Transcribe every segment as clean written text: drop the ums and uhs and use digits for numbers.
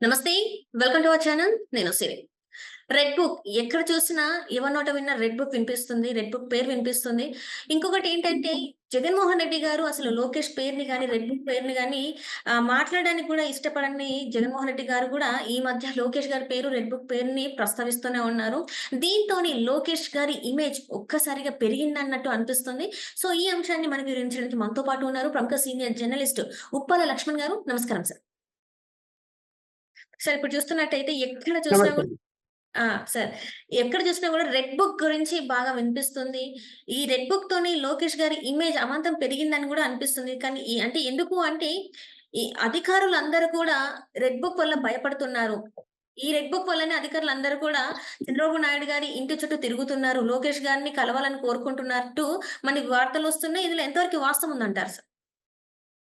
నమస్తే. Welcome to our channel. నేను సిరి. Red book ఎక్కడ చూసినా ఎవరి నోట విన్నా రెడ్ బుక్ వినిపిస్తుంది. రెడ్ బుక్ పేరు వినిపిస్తుంది. ఇంకొకటేంటంటే జగన్మోహన్ రెడ్డి గారు అసలు లోకేష్ పేరుని గాని, రెడ్ బుక్ పేరుని గాని మాట్లాడడానికి కూడా ఇష్టపడని జగన్మోహన్ రెడ్డి గారు కూడా ఈ మధ్య లోకేష్ గారి పేరు, రెడ్ బుక్ పేరుని ప్రస్తావిస్తూనే ఉన్నారు. దీంతోని లోకేష్ గారి ఇమేజ్ ఒక్కసారిగా పెరిగిందన్నట్టు అనిపిస్తుంది. సో, ఈ అంశాన్ని మనకి వివరించడానికి మనతో పాటు ఉన్నారు ప్రముఖ సీనియర్ జర్నలిస్ట్ ఉప్పాల లక్ష్మణ్ గారు. నమస్కారం సార్. సార్ ఇప్పుడు చూస్తున్నట్టయితే ఎక్కడ చూసినా నమస్తే గూడా అండి. ఆ! సార్. ఎక్కడ చూసినా గూడా రెడ్ బుక్ గురించి బాగా వినిపిస్తుంది. ఈ రెడ్ బుక్‌తోని లోకేష్ గారి ఇమేజ్ అమాంతం పెరిగిందని గూడా అనిపిస్తుంది. కానీ అంటే ఎందుకు అంటే ఈ అధికారులందరూ కూడా రెడ్ బుక్ వల్ల భయపడుతున్నారు. ఈ రెడ్ బుక్ వల్లనే అధికారులందరూ కూడా చంద్రబాబు నాయుడు గారి ఇంటి చుట్టూ తిరుగుతున్నారు. లోకేష్ గారిని కలవాలని కోరుకుంటున్నట్టు మనకి వార్తలొస్తున్నాయి. ఇందులో ఎంతవరకు వాస్తవం ఉందంటారు సార్?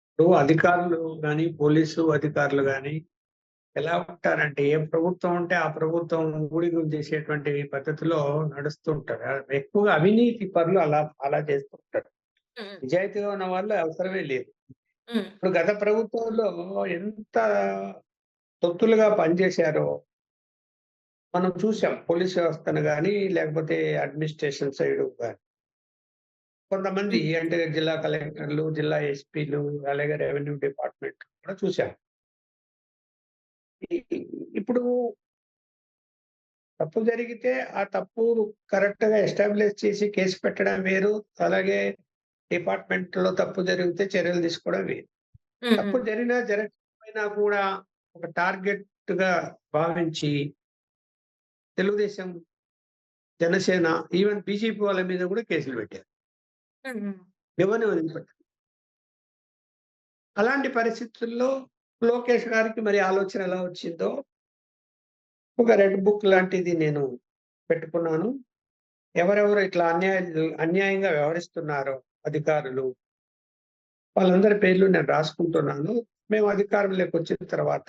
ఇప్పుడు అధికారులు గాని, పోలీసు అధికారులు గాని ఎలా ఉంటారంటే, ఏ ప్రభుత్వం ఉంటే ఆ ప్రభుత్వం ఊడిగం చేసేటువంటి పద్ధతిలో నడుస్తూ ఉంటారు. ఎక్కువగా అవినీతి పరులు అలా చేస్తూ ఉంటారు. హ్మ్. నిజాయితీగా ఉన్న వాళ్ళు అవసరమే లేదు. హ్మ్. ఇప్పుడు గత ప్రభుత్వంలో ఎంత తొత్తులుగా పనిచేశారో మనం చూసాం. పోలీస్ వ్యవస్థను గాని, లేకపోతే అడ్మినిస్ట్రేషన్ సైడ్ గాని. కొంతమంది హ్మ్. అంటే జిల్లా కలెక్టర్లు, జిల్లా ఎస్పీలు, అలాగే రెవెన్యూ డిపార్ట్మెంట్ కూడా చూసాం. ఇప్పుడు తప్పు జరిగితే ఆ తప్పు కరెక్ట్‌గా ఎస్టాబ్లిష్ చేసి కేసు పెట్టడం వేరు. అలాగే డిపార్ట్‌మెంట్‌లో తప్పు జరిగితే చర్యలు తీసుకోవడం వేరు. హ్మ్. తప్పు హ్మ్. జరిగినా, జరగకపోయినా కూడా ఒక టార్గెట్‌గా భావించి తెలుగుదేశం, జనసేన, ఈవెన్ బీజేపీ వాళ్ళ మీద కూడా కేసులు పెట్టారు. హ్మ్. ఎవరిని వదిలిపెట్టరు. అలాంటి పరిస్థితుల్లో లోకేష్ గారికి మరి ఆలోచన ఎలా వచ్చిందో, ఒక రెడ్ బుక్ లాంటిది నేను పెట్టుకున్నాను. ఎవరెవరు ఇట్లా అన్యాయంగా వ్యవహరిస్తున్నారో అధికారులు, వాళ్ళందరి పేర్లు నేను రాసుకుంటున్నాను. మేము అధికారంలోకి వచ్చిన తర్వాత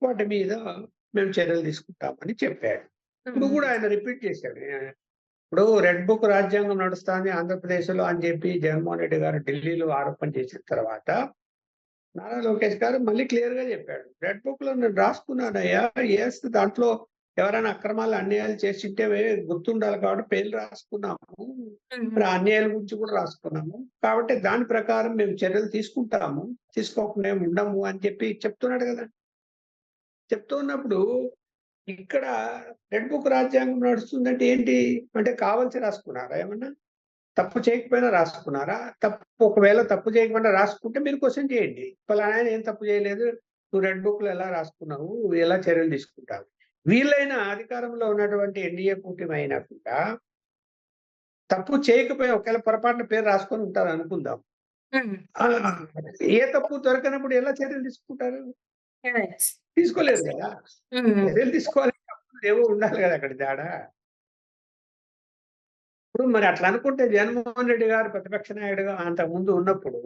వాటి మీద మేము చర్యలు తీసుకుంటామని చెప్పాడు. ఇప్పుడు హ్మ్. గూడా ఆయన రిపీట్ చేశాడు. ఇప్పుడు రెడ్ బుక్ రాజ్యాంగం నడుస్తాంది ఆంధ్రప్రదేశ్‌లో అని చెప్పి జగన్మోహన్ రెడ్డి గారు ఢిల్లీలో ఆరోపణ చేసిన తర్వాత, నారా లోకేష్ గారు మళ్ళీ క్లియర్‌గా చెప్పాడు. రెడ్ బుక్‌లో నేను రాసుకున్నానయ్యా. యెస్, దాంట్లో ఎవరైనా అక్రమాలు, అన్యాయాలు చేసుంటే గుర్తుండాలి కాబట్టి పేర్లు రాసుకున్నాము. హ్మ్. మరి ఆ అన్యాయాల గురించి కూడా రాసుకున్నాము. కాబట్టి దాని ప్రకారం మేము చర్యలు తీసుకుంటాము. తీసుకోకుండా ఏమి ఉండము అని చెప్పి చెప్తున్నాడు గదా! చెప్తూ ఉన్నప్పుడు ఇక్కడ రెడ్ బుక్ రాజ్యాంగం నడుస్తుందంటే ఏంటి? అంటే కావాల్సి రాసుకున్నారా ఏమన్నా? తప్పు చేయకపోయినా రాసుకున్నారా? ఒకవేళ తప్పు చేయకుండా రాసుకుంటే మీరు క్వెషన్ చేయండి. పలానాయన ఏం తప్పు చేయలేదు. నువ్వు రెడ్ బుక్‌లో ఎలా రాసుకున్నావు? ఎలా చర్యలు తీసుకుంటావు? వీళ్ళైనా అధికారంలో ఉన్నటువంటి ఎన్‌డీఏ కూటమి అయినా కూడా తప్పు చేయకపోయినా ఒకవేళ పొరపాటున పేరు రాసుకొని ఉంటారనుకుందాం. హ్మ్. ఆ! ఏ తప్పు దొరకనప్పుడు ఎలా చర్యలు తీసుకుంటారు? యెస్. తీసుకోలేరు గదా! హ్మ్. చర్యలు తీసుకోవాలంటే ఏవో ఉండాలి గదా! అక్కడ తేడా. ఇప్పుడు మరి అట్లా అనుకుంటే జగన్మోహన్ రెడ్డి గారు ప్రతిపక్ష నాయుడుగా అంతకుముందు ఉన్నప్పుడు,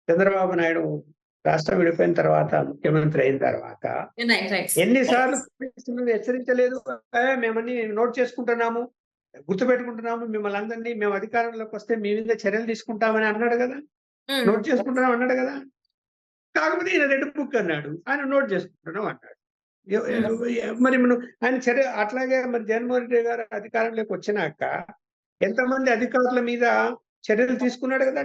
చంద్రబాబు నాయుడు రాష్ట్రం విడిపోయిన తర్వాత, ముఖ్యమంత్రి అయిన తర్వాత రైట్. రైట్. ఎన్ని సార్లు పోలీసులను హెచ్చరించలేదు. మేమన్నీ నోట్ చేసుకుంటున్నాము. గుర్తుపెట్టుకుంటున్నాము. మిమ్మల్ని అందరిని మేము అధికారంలోకి వస్తే మీ మీద చర్యలు తీసుకుంటామని అన్నాడు గదా! హ్మ్. నోట్ చేసుకుంటున్నాం అన్నాడు గదా! కాకపోతే ఈయన రెడ్ బుక్ అన్నాడు. ఆయన నోట్ చేసుకుంటున్నాం అన్నాడు. ఎవ్ హ్మ్. ఎవ్ మరి ఆయన చర్య అట్లాగే మరి జగన్మోహన్ రెడ్డి గారు అధికారంలోకి వచ్చినాక ఎంతమంది అధికారుల మీద చర్యలు తీసుకున్నాడు గదా!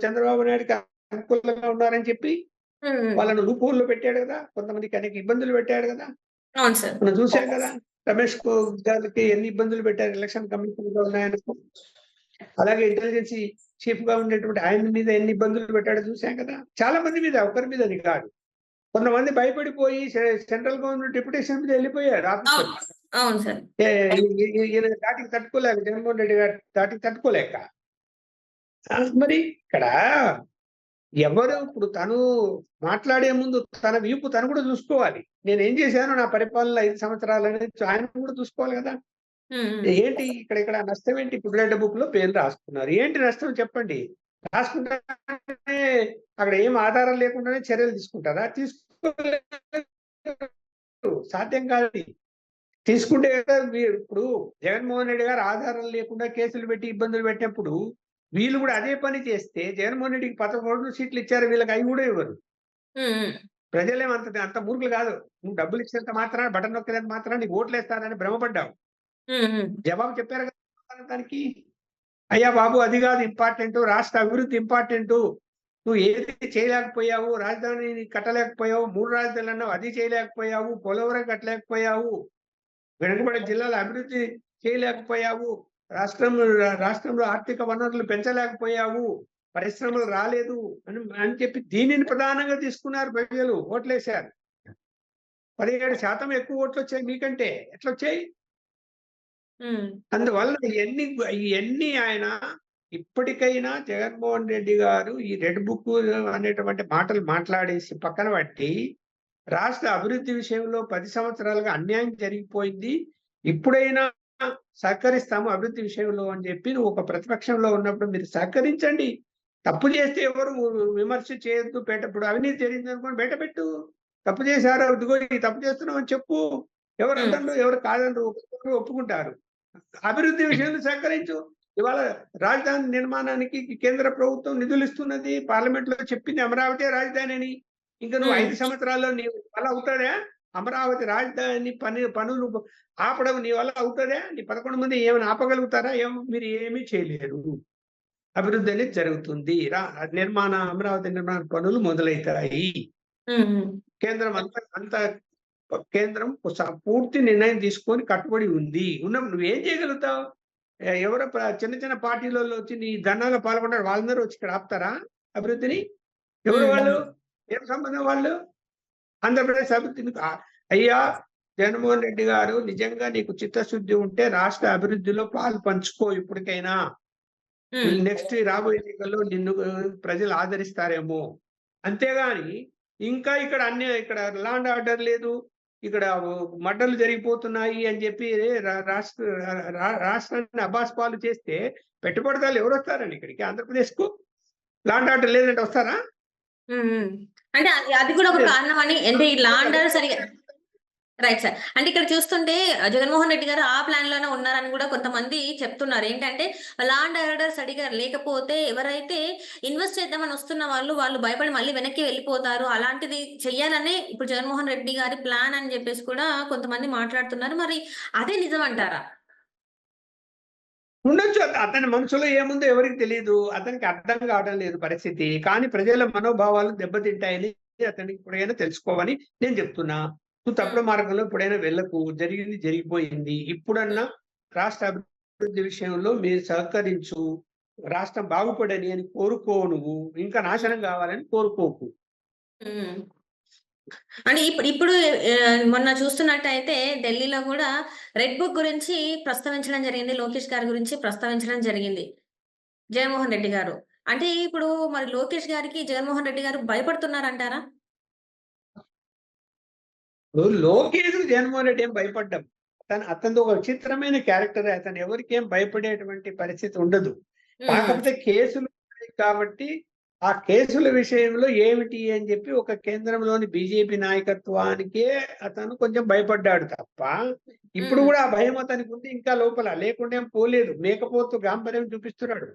చంద్రబాబు నాయుడుకి అనుకూలంగా ఉన్నారని చెప్పి హ్మ్. వాళ్ళని లూప్ హోల్‌లో పెట్టాడు గదా! కొంతమందికి అనేక ఇబ్బందులు పెట్టాడు గదా! అవును సార్. మనం చూసాం గదా! రమేష్ గారికి ఎన్ని ఇబ్బందులు పెట్టారు ఎలక్షన్ కమిషన్‌గా ఉన్నాయనకు. అలాగే ఇంటెలిజెన్సీ చీఫ్‌గా ఉండేటువంటి ఆయన మీద ఎన్ని ఇబ్బందులు పెట్టాడో చూసాం కదా! చాలా మంది మీద ఒకరి మీదని కాదు. కొంతమంది భయపడిపోయి సెంట్రల్ గవర్నమెంట్ డెప్యుటేషన్ మీద ఎళ్ళిపోయారు అవును. ఆఫీసర్‌లు. అవును సార్. ఏ ఈయన ధాటికి తట్టుకోలేక జగన్మోహన్ రెడ్డి గారి ధాటికి తట్టుకోలేక. మరి ఇక్కడ ఎవరు ఇప్పుడు తను మాట్లాడే ముందు తన వీపు తను కూడా చూసుకోవాలి. నేనేం చేశాను నా పరిపాలనలో 5 సంవత్సరాలని ఆయన కూడా చూసుకోవాలి గదా! హ్మ్. హ్మ్. ఏంటి ఇక్కడ నష్టం ఏంటి? ఇప్పుడు రెడ్ బుక్‌లో పేర్లు రాసుకున్నారు. ఏంటి నష్టం చెప్పండి? రాసుకుంటానే అక్కడ ఏం ఆధారం లేకుండానే చర్యలు తీసుకుంటారా? తీసుకోలేరు. సాధ్యం కాదది. తీసుకుంటే కదా ఇప్పుడు జగన్మోహన్ రెడ్డి గారు ఆధారం లేకుండా కేసులు పెట్టి ఇబ్బందులు పెట్టినప్పుడు, వీళ్ళు గూడా అదే పని చేస్తే జగన్మోహన్ రెడ్డికి 11 సీట్లు ఇచ్చారు. వీళ్ళకి అయి గూడా ఇవ్వరు. హ్మ్. హ్మ్. ప్రజలేమంత అంత మూర్ఖులు కాదు. నువ్వు డబ్బులు ఇచ్చినంత మాత్రాన, బటన్ నొక్కినంత మాత్రాన నీకు ఓట్లేస్తారని భ్రమపడ్డావు. జవాబు చెప్పారు కదా దానికి. అయ్యా బాబు, అది కాదు ఇంపార్టెంట్, రాష్ట్ర అభివృద్ధి ఇంపార్టెంట్. నువ్వు ఏది చేయలేకపోయావు, రాజధానిని కట్టలేకపోయావు, 3 రాజధానులు అన్నావు, అది చేయలేకపోయావు, పోలవరం కట్టలేకపోయావు, వెనుకబడిన జిల్లాల అభివృద్ధి చేయలేకపోయావు, రాష్ట్రంలో ఆర్థిక వనరులు పెంచలేకపోయావు, పరిశ్రమలు రాలేదు అని చెప్పి దీనిని ప్రధానంగా తీసుకున్నారు ప్రజలు, ఓట్లేశారు. 17% ఎక్కువ ఓట్లు వచ్చాయి మీకంటే. ఎట్లొచ్చాయి? అందువల్ల ఇవన్నీ ఆయన ఇప్పటికైనా జగన్మోహన్ రెడ్డి గారు ఈ రెడ్ బుక్ అనేటువంటి మాటలు మాట్లాడేసి పక్కన పెట్టి, రాష్ట్ర అభివృద్ధి విషయంలో 10 సంవత్సరాలుగా అన్యాయం జరిగిపోయింది, ఇప్పుడైనా సహకరిస్తాము అభివృద్ధి విషయంలో అని చెప్పి, నువ్వు ఒక ప్రతిపక్షంలో ఉన్నప్పుడు మీరు సహకరించండి. తప్పు చేస్తే ఎవరు విమర్శ చేయొద్దు, ఇప్పుడు అవినీతి జరిగింది అనుకోని బయట పెట్టు. తప్పు చేశారు, ఇదిగో ఈ తప్పు చేస్తున్నాం అని చెప్పు. ఎవరు అంటారు, ఎవరు కాదంటారు, ఒప్పుకుంటారు. అభివృద్ధి విషయంలో సహకరించు. ఇవాళ రాజధాని నిర్మాణానికి కేంద్ర ప్రభుత్వం నిధులు ఇస్తున్నది, పార్లమెంట్ లో చెప్పింది అమరావతి రాజధాని అని. ఇంకా నువ్వు 5 సంవత్సరాల్లో నీ వల్ల అవుతాడా అమరావతి రాజధాని పనులు ఆపడం? నీ వల్ల అవుతుందా? నీ 11 మంది ఏమైనా ఆపగలుగుతారా? మీరు ఏమీ చేయలేరు. అభివృద్ధి అనేది జరుగుతుంది. అమరావతి నిర్మాణ పనులు మొదలవుతాయి. కేంద్రం అంత కేంద్రం పూర్తి నిర్ణయం తీసుకొని కట్టుబడి ఉంది. ఉన్నప్పుడు నువ్వేం చేయగలుగుతావు? ఎవరో చిన్న చిన్న పార్టీలలో వచ్చి నీ ధర్నాలో పాల్గొన్నారు, వాళ్ళందరూ వచ్చి ఇక్కడ ఆపుతారా అభివృద్ధిని? ఎవరు వాళ్ళు? ఏం సంబంధం వాళ్ళు? ఆంధ్రప్రదేశ్ అభివృద్ధిని అయ్యా జగన్మోహన్ రెడ్డి గారు, నిజంగా నీకు చిత్తశుద్ధి ఉంటే రాష్ట్ర అభివృద్ధిలో పాలు పంచుకో. ఇప్పటికైనా నెక్స్ట్ రాబోయే ఎన్నికల్లో నిన్ను ప్రజలు ఆదరిస్తారేమో. అంతేగాని ఇంకా ఇక్కడ లా అండ్ ఆర్డర్ లేదు, ఇక్కడ మర్డర్లు జరిగిపోతున్నాయి అని చెప్పి రాష్ట్రాన్ని అబాస్పాలు చేస్తే పెట్టుబడిదారులు ఎవరు వస్తారండి ఇక్కడికి? ఆంధ్రప్రదేశ్ కు లా అండ్ ఆర్డర్ లేదంటే వస్తారా? అంటే అది కూడా ఒక కారణం అని, అంటే ఈ లా అండ్ ఆర్డర్ సరిగా రైట్ సార్. అంటే ఇక్కడ చూస్తుంటే జగన్మోహన్ రెడ్డి గారు ఆ ప్లాన్ లోనే ఉన్నారని కూడా కొంతమంది చెప్తున్నారు. ఏంటంటే లా అండ్ ఆర్డర్ సరిగా లేకపోతే ఎవరైతే ఇన్వెస్ట్ చేద్దామని వస్తున్న వాళ్ళు భయపడి మళ్ళీ వెనక్కి వెళ్ళిపోతారు. అలాంటిది చెయ్యాలనే ఇప్పుడు జగన్మోహన్ రెడ్డి గారి ప్లాన్ అని చెప్పేసి కూడా కొంతమంది మాట్లాడుతున్నారు. మరి అదే నిజం అంటారా? ఉండొచ్చు. అతని మనసులో ఏముందో ఎవరికి తెలియదు. అతనికి అర్థం కావడం లేదు పరిస్థితి. కానీ ప్రజల మనోభావాలు దెబ్బతింటాయని అతనికి ఇప్పుడైనా తెలుసుకోవని నేను చెప్తున్నా. నువ్వు తప్పుడు మార్గంలో ఇప్పుడైనా వెళ్ళకు. జరిగింది జరిగిపోయింది. ఇప్పుడన్నా రాష్ట్ర అభివృద్ధి విషయంలో మీరు సహకరించు. రాష్ట్రం బాగుపడని అని కోరుకో. నువ్వు ఇంకా నాశనం కావాలని కోరుకోకు. అంటే ఇప్పుడు మొన్న చూస్తున్నట్టయితే ఢిల్లీలో కూడా రెడ్ బుక్ గురించి ప్రస్తావించడం జరిగింది. లోకేష్ గారి గురించి ప్రస్తావించడం జరిగింది జగన్మోహన్ రెడ్డి గారు. అంటే ఇప్పుడు మరి లోకేష్ గారికి జగన్మోహన్ రెడ్డి గారు భయపడుతున్నారంటారా? లోకేష్ జగన్మోహన్ రెడ్డి ఏం భయపడ్డాం. అతనిది ఒక విచిత్రమైన క్యారెక్టర్. అతను ఎవరికేం భయపడేటువంటి పరిస్థితి ఉండదు. కాకపోతే కేసులు కాబట్టి ఆ కేసుల విషయంలో ఏమిటి అని చెప్పి ఒక కేంద్రంలోని బీజేపీ నాయకత్వానికే అతను కొంచెం భయపడ్డాడు తప్ప, ఇప్పుడు కూడా ఆ భయం అతనికి ఉంది ఇంకా లోపల. లేకుండా ఏం పోలేదు. మేకపోతు గాంభీర్యం చూపిస్తున్నాడు.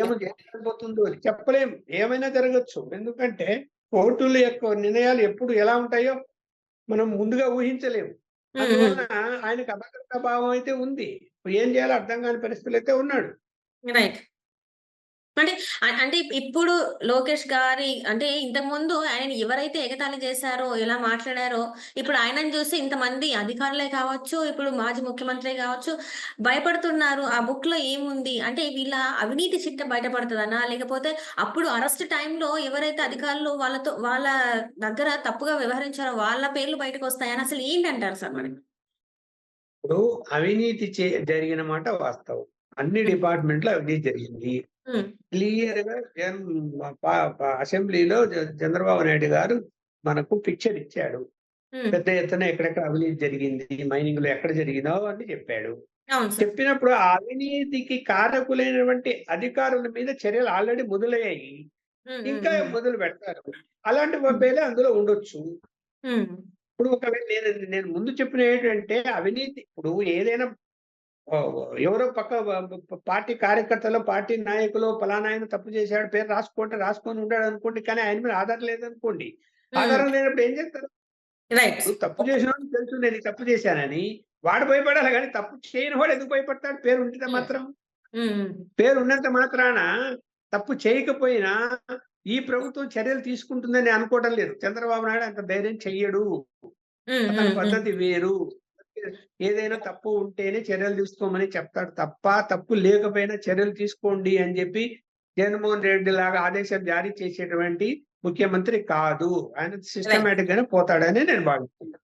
ఏమో జరగబోతుందో అని చెప్పలేం. ఏమైనా జరగచ్చు. ఎందుకంటే కోర్టుల యొక్క నిర్ణయాలు ఎప్పుడు ఎలా ఉంటాయో మనం ముందుగా ఊహించలేము. అందువలన ఆయనకు అభద్రతా భావం అయితే ఉంది. ఏం చేయాలో అర్థం కాని పరిస్థితులు అయితే ఉన్నాడు. రైట్. అంటే అంటే ఇప్పుడు లోకేష్ గారి అంటే ఇంతకుముందు ఆయనని ఎవరైతే ఎగతాళి చేశారో, ఎలా మాట్లాడారో, ఇప్పుడు ఆయనను చూసి ఇంతమంది అధికారులే కావచ్చు, ఇప్పుడు మాజీ ముఖ్యమంత్రి కావచ్చు భయపడుతున్నారు. ఆ బుక్‌లో ఏముంది? అంటే వీళ్ళ అవినీతి చిట్ట బయటపడతదనా? లేకపోతే అప్పుడు అరెస్ట్ టైమ్‌లో ఎవరైతే అధికారులు వాళ్ళ దగ్గర తప్పుగా వ్యవహరించారో వాళ్ళ పేర్లు బయటకొస్తాయని అసలు ఏంటంటారు సార్ మరి? ఇప్పుడు అవినీతి జరిగిన మాట వాస్తవం. అన్ని డిపార్ట్మెంట్‌లో అవినీతి జరిగింది. క్లియర్ గా అసెంబ్లీలో చంద్రబాబు నాయుడు గారు మనకు పిక్చర్ ఇచ్చాడు. పెద్ద ఎత్తున ఎక్కడెక్కడ అవినీతి జరిగింది, మైనింగ్ లో ఎక్కడ జరిగిందో అని చెప్పాడు. చెప్పినప్పుడు ఆ అవినీతికి కారకులైనటువంటి అధికారుల మీద చర్యలు ఆల్రెడీ మొదలయ్యాయి, ఇంకా మొదలు పెడతారు. అలాంటి పేర్లే అందులో ఉండొచ్చు. ఇప్పుడు ఒకవేళ నేను ముందు చెప్పిన ఏంటంటే అవినీతి ఇప్పుడు ఏదైనా ఎవరో పక్క పార్టీ కార్యకర్తలు, పార్టీ నాయకులు పలానా ఆయన తప్పు చేశాడు పేరు రాసుకొని ఉండాడు అనుకోండి. కానీ ఆయన మీద ఆధారం లేదనుకోండి, ఆధారం లేనప్పుడు ఏం చేస్తారు? రైట్. ఇప్పుడు తప్పు చేసినోడికి తెలుసు నేను ఈ తప్పు చేశానని. వాడు భయపడాలి గానీ తప్పు చేయని వాడు ఎందుకు భయపడతాడు? పేరు ఉంటే మాత్రం. పేరు ఉన్నంత మాత్రాన తప్పు చేయకపోయినా ఈ ప్రభుత్వం చర్యలు తీసుకుంటుందని అనుకోవడం లేదు. చంద్రబాబు నాయుడు అంత ధైర్యం చెయ్యడు. అతని పద్ధతి వేరు. ఏదైనా తప్పు ఉంటేనే చర్యలు తీసుకోమని చెప్తాడు తప్ప, తప్పు లేకపోయినా చర్యలు తీసుకోండి అని చెప్పి జగన్మోహన్ రెడ్డి లాగా ఆదేశం జారీ చేసేటువంటి ముఖ్యమంత్రి కాదు. ఆయన సిస్టమేటిక్ గానే పోతాడని నేను భావిస్తున్నాను.